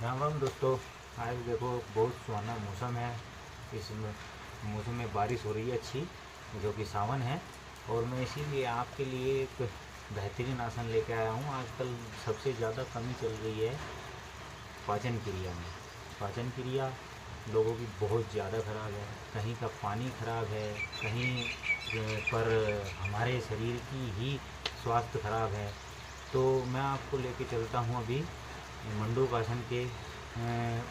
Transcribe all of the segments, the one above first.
राम राम दोस्तों। आज देखो बहुत सुहाना मौसम है। इस मौसम में बारिश हो रही है अच्छी, जो कि सावन है। और मैं इसीलिए आपके लिए एक बेहतरीन आसन लेके आया हूँ। आजकल सबसे ज़्यादा कमी चल रही है पाचन क्रिया में। पाचन क्रिया लोगों की बहुत ज़्यादा ख़राब है। कहीं का पानी ख़राब है, कहीं पर हमारे शरीर की ही स्वास्थ्य ख़राब है। तो मैं आपको लेके चलता हूँ अभी मंडूकासन के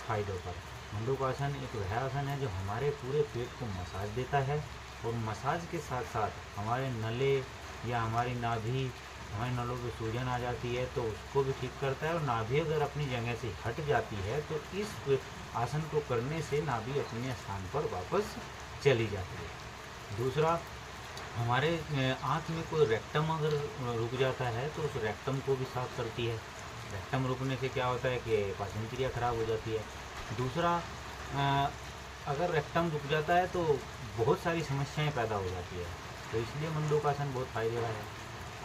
फ़ायदों पर। मंडूकासन एक वह आसन है जो हमारे पूरे पेट को मसाज देता है, और मसाज के साथ साथ हमारे नले या हमारी नाभि, हमारे नलों में सूजन आ जाती है तो उसको भी ठीक करता है। और नाभि अगर अपनी जगह से हट जाती है तो इस आसन को करने से नाभि अपने स्थान पर वापस चली जाती है। दूसरा, हमारे आँख में कोई रेक्टम अगर रुक जाता है तो उस रेक्टम को भी साफ करती है। रेक्टम रुकने से क्या होता है कि पाचन क्रिया खराब हो जाती है। दूसरा, अगर रेक्टम रुक जाता है तो बहुत सारी समस्याएं पैदा हो जाती है। तो इसलिए मंडूकासन बहुत फायदे का है।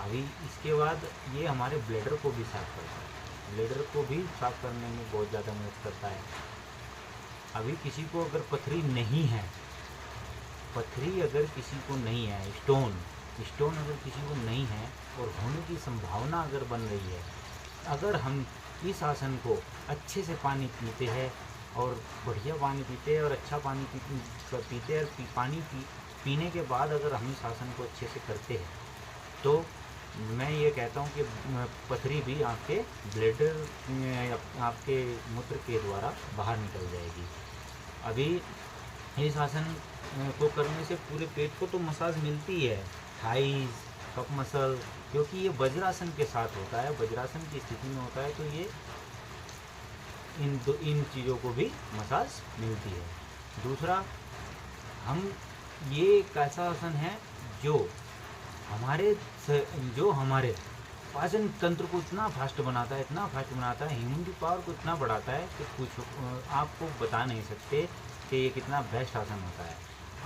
अभी इसके बाद ये हमारे ब्लैडर को भी साफ करता है। ब्लैडर को भी साफ करने में बहुत ज़्यादा मदद करता है। अभी किसी को अगर पथरी नहीं है, पथरी अगर किसी को नहीं है, स्टोन स्टोन अगर किसी को नहीं है और होने की संभावना अगर बन रही है, अगर हम इस आसन को अच्छे से पानी पीते हैं और बढ़िया पानी पीते हैं और अच्छा पानी पीते हैं और पीने के बाद अगर हम इस आसन को अच्छे से करते हैं तो मैं ये कहता हूँ कि पथरी भी आपके ब्लैडर, आपके मूत्र के द्वारा बाहर निकल जाएगी। अभी इस आसन को करने से पूरे पेट को तो मसाज मिलती है, थाइज, कप मसल, क्योंकि ये वज्रासन के साथ होता है, वज्रासन की स्थिति में होता है, तो ये इन चीज़ों को भी मसाज मिलती है। दूसरा, हम ये एक ऐसा आसन है जो हमारे पाचन तंत्र को इतना फास्ट बनाता है, इतना फास्ट बनाता है, ह्यूमन पावर को इतना बढ़ाता है कि कुछ आपको बता नहीं सकते कि ये कितना बेस्ट आसन होता है।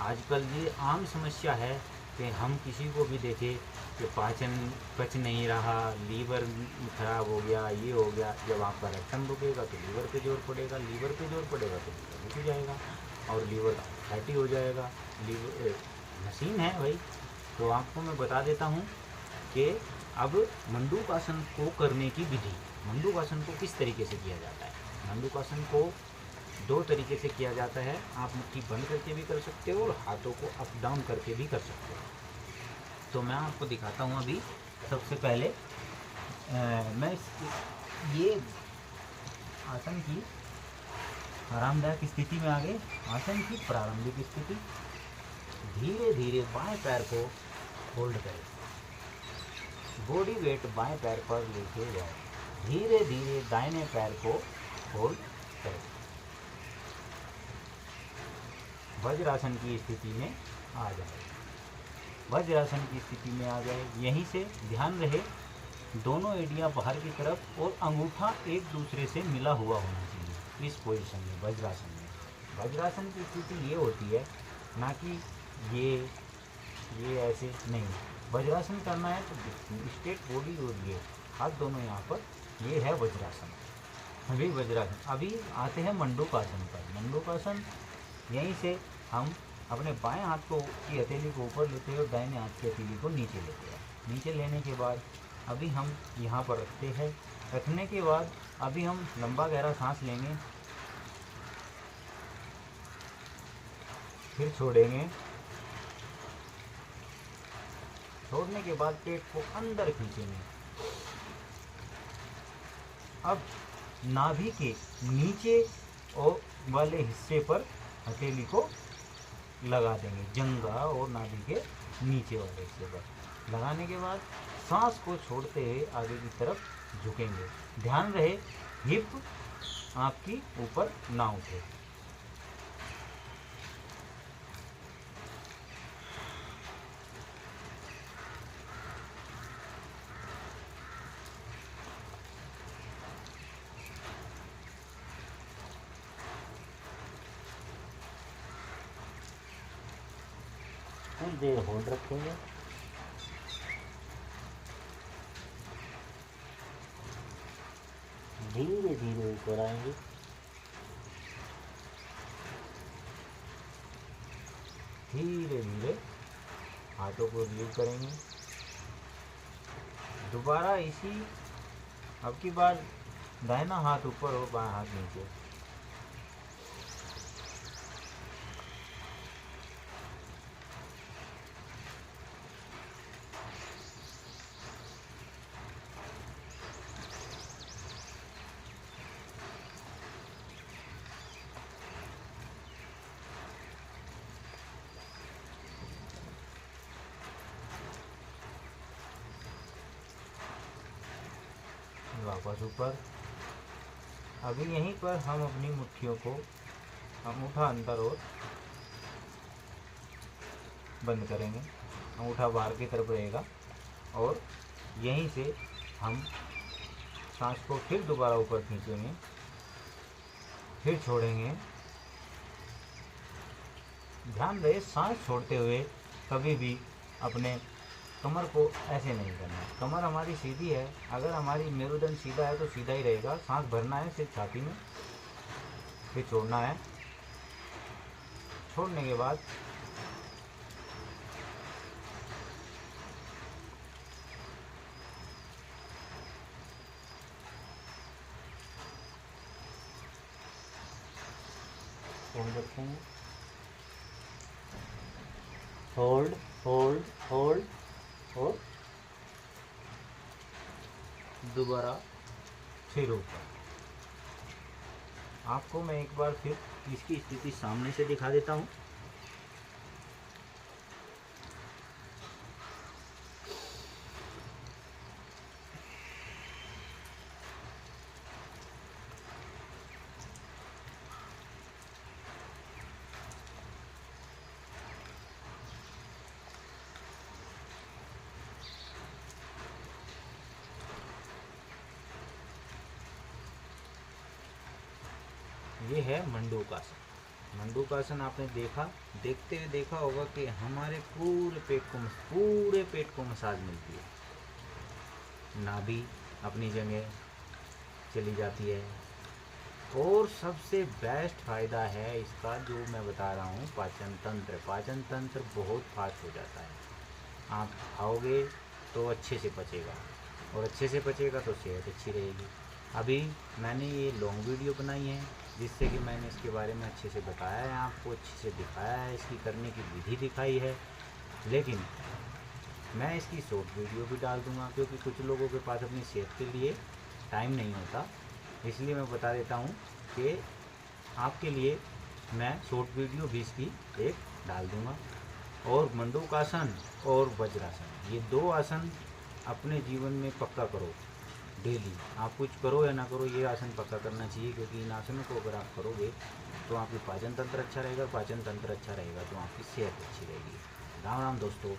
आजकल ये आम समस्या है कि हम किसी को भी देखें कि पाचन पच नहीं रहा, लीवर खराब हो गया, ये हो गया। जब आपका रेक्टम रुकेगा तो लीवर पे जोर पड़ेगा, लीवर पे जोर पड़ेगा तो लीवर रुक जाएगा और लीवर फैटी हो जाएगा। लीवर मशीन है भाई। तो आपको मैं बता देता हूँ कि अब मंडूकासन को करने की विधि, मंडूकासन को किस तरीके से किया जाता है। मंडूकासन को दो तरीके से किया जाता है। आप मुट्ठी बंद करके भी कर सकते हो और हाथों को अप डाउन करके भी कर सकते हो। तो मैं आपको दिखाता हूँ। अभी सबसे पहले मैं ये आसन की आरामदायक स्थिति में आ गए। आसन की प्रारंभिक स्थिति, धीरे धीरे बाएं पैर को होल्ड करें, बॉडी वेट बाएं पैर पर लेके जाए, धीरे धीरे दाहिने पैर को होल्ड करें, वज्रासन की स्थिति में आ जाए। वज्रासन की स्थिति में आ जाए। यहीं से ध्यान रहे दोनों एड़ियाँ बाहर की तरफ और अंगूठा एक दूसरे से मिला हुआ होना चाहिए। इस पोजीशन में वज्रासन में, वज्रासन की स्थिति ये होती है, ना कि ये ऐसे नहीं। वज्रासन करना है तो स्ट्रेट बॉडी और ये हाथ दोनों यहाँ पर, ये है वज्रासन। अभी वज्रासन, अभी आते हैं मंडूकासन पर। मंडूकासन, यहीं से हम अपने बाएं हाथ को की हथेली को ऊपर लेते हैं और दाहिने हाथ की हथेली को नीचे लेते हैं। नीचे लेने के बाद अभी हम यहाँ पर रखते हैं। रखने के बाद अभी हम लंबा गहरा सांस लेंगे, फिर छोड़ेंगे। छोड़ने के बाद पेट को अंदर खींचेंगे। अब नाभि के नीचे और वाले हिस्से पर हथेली को लगा देंगे, जंघा और नाभि के नीचे वाले हिस्से पर। लगाने के बाद सांस को छोड़ते हुए आगे की तरफ झुकेंगे। ध्यान रहे हिप आपकी ऊपर ना उठे। कुछ देर होल्ड रखेंगे। धीरे धीरे ऊपर आएंगे। धीरे धीरे हाथों को रिलीव करेंगे। दोबारा इसी, अब की बार दाहिना हाथ ऊपर हो, बायां हाथ नीचे। वापस ऊपर। अभी यहीं पर हम अपनी मुट्ठियों को अंगूठा अंदर और बंद करेंगे। अंगूठा बाहर की तरफ रहेगा और यहीं से हम सांस को फिर दोबारा ऊपर खींचेंगे, फिर छोड़ेंगे। ध्यान रहे सांस छोड़ते हुए कभी भी अपने कमर को ऐसे नहीं करना है। कमर हमारी सीधी है, अगर हमारी मेरुदंड सीधा है तो सीधा ही रहेगा। सांस भरना है सिर्फ छाती में, फिर छोड़ना है। छोड़ने के बाद होल्ड रखेंगे। होल्ड होल्ड होल्ड और दोबारा फिर ऊपर। आपको मैं एक बार फिर इसकी स्थिति सामने से दिखा देता हूँ। ये है मंडूकासन। मंडूकासन आपने देखते हुए देखा होगा कि हमारे पूरे पेट को मसाज मिलती है। नाभि अपनी जगह चली जाती है और सबसे बेस्ट फायदा है इसका जो मैं बता रहा हूँ, पाचन तंत्र। पाचन तंत्र बहुत फास्ट हो जाता है। आप खाओगे तो अच्छे से पचेगा और अच्छे से पचेगा तो सेहत अच्छी रहेगी। अभी मैंने ये लॉन्ग वीडियो बनाई है जिससे कि मैंने इसके बारे में अच्छे से बताया है, आपको अच्छे से दिखाया है, इसकी करने की विधि दिखाई है। लेकिन मैं इसकी शॉर्ट वीडियो भी डाल दूंगा क्योंकि कुछ लोगों के पास अपनी सेहत के लिए टाइम नहीं होता, इसलिए मैं बता देता हूँ कि आपके लिए मैं शॉर्ट वीडियो भी इसकी एक डाल दूंगा। और मंडूकासन और वज्रासन, ये दो आसन अपने जीवन में पक्का करो डेली। आप कुछ करो या ना करो, ये आसन पक्का करना चाहिए क्योंकि इन आसनों को अगर आप करोगे तो आपकी पाचन तंत्र अच्छा रहेगा, पाचन तंत्र अच्छा रहेगा तो आपकी सेहत अच्छी रहेगी। राम राम दोस्तों।